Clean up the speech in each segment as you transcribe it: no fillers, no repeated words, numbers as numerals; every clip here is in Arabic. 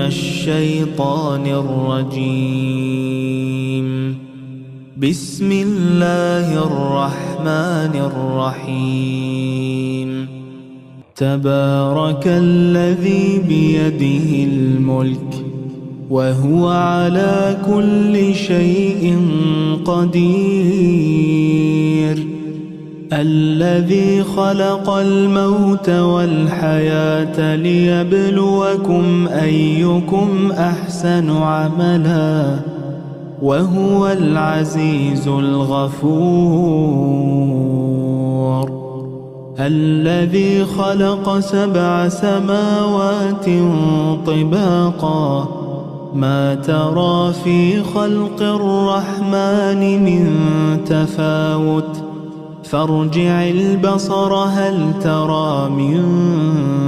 الشيطان الرجيم. بسم الله الرحمن الرحيم. تبارك الذي بيده الملك وهو على كل شيء قدير. الذي خلق الموت والحياة ليبلوكم أيكم أحسن عملا وهو العزيز الغفور. الذي خلق 7 سماوات طباقا ما ترى في خلق الرحمن من تفاوت فارجع البصر هل ترى من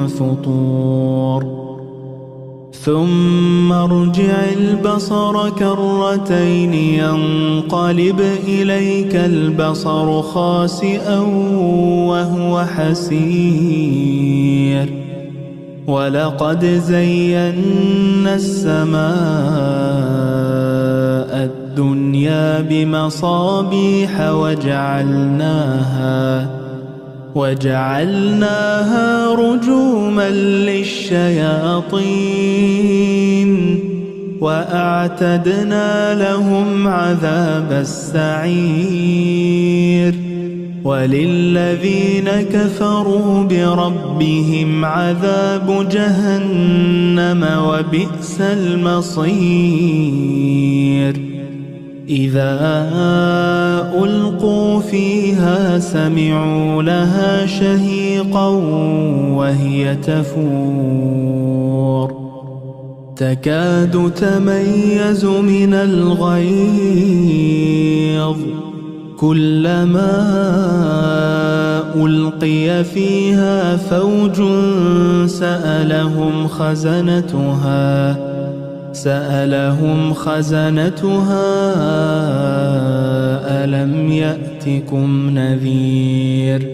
فطور ثم ارجع البصر كرتين ينقلب إليك البصر خاسئا وهو حسير. ولقد زينا السماء الدنيا بمصابيح وجعلناها رجوما للشياطين وأعتدنا لهم عذاب السعير. وللذين كفروا بربهم عذاب جهنم وبئس المصير. إذا ألقوا فيها سمعوا لها شهيقا وهي تفور تكاد تميز من الغيظ كلما ألقي فيها فوج سألهم خزنتها ألم يأتكم نذير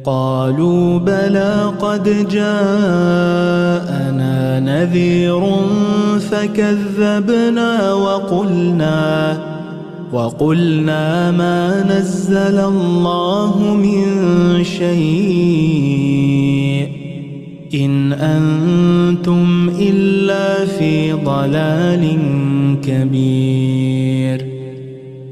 قالوا بلى قد جاءنا نذير فكذبنا وقلنا ما نزل الله من شيء إن أنتم إلا في ضلال كبير.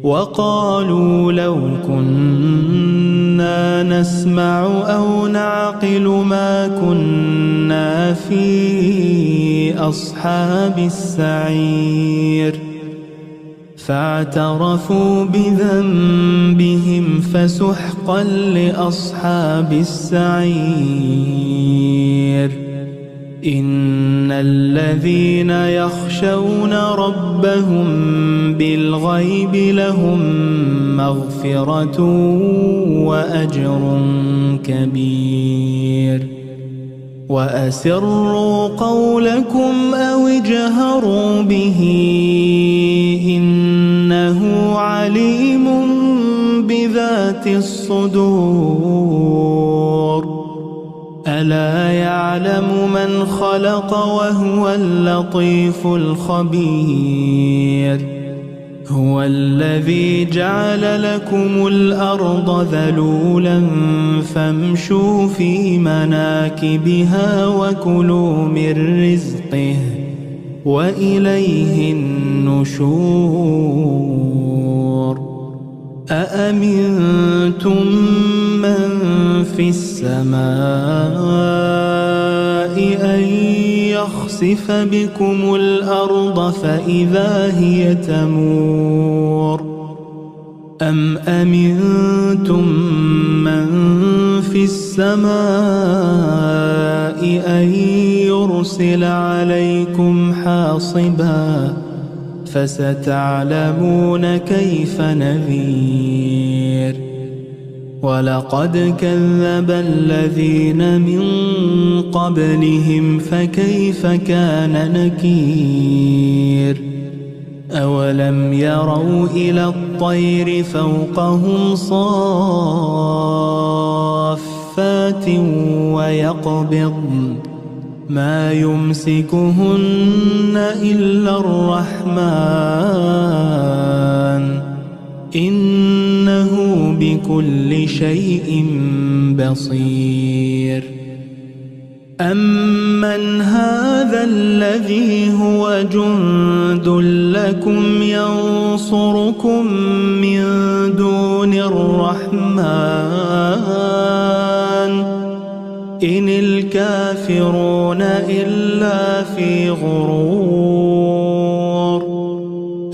وقالوا لو كنا نسمع أو نعقل ما كنا في أصحاب السعير فاعترفوا بذنبهم فسحقا لأصحاب السعير. إن الذين يخشون ربهم بالغيب لهم مغفرة وأجر كبير. وأسروا قولكم أو اجهروا به إنه عليم بذات الصدور. ألا يعلم من خلق وهو اللطيف الخبير. هو الذي جعل لكم الأرض ذلولا فامشوا في مناكبها وكلوا من رزقه وإليه النشور. أأمنتم من في السماء أن يخسف بكم الأرض فإذا هي تمور أم أمنتم من في السماء أن يرسل عليكم حاصبا فستعلمون كيف نذير. ولقد كذب الذين من قبلهم فكيف كان نكير. أولم يروا إلى الطير فوقهم صافات ويقبضن ما يمسكهن إلا الرحمن إنه بكل شيء بصير. أمن هذا الذي هو جند لكم ينصركم من دون الرحمن إن الكافرون إلا في غرور.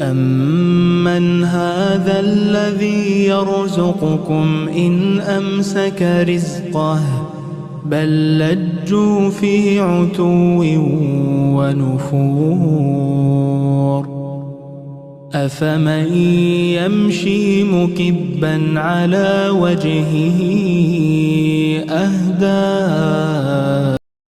أمن هذا الذي يرزقكم إن أمسك رزقه بل لجوا في عتو ونفور. أفمن يمشي مكبا على وجهه أهدى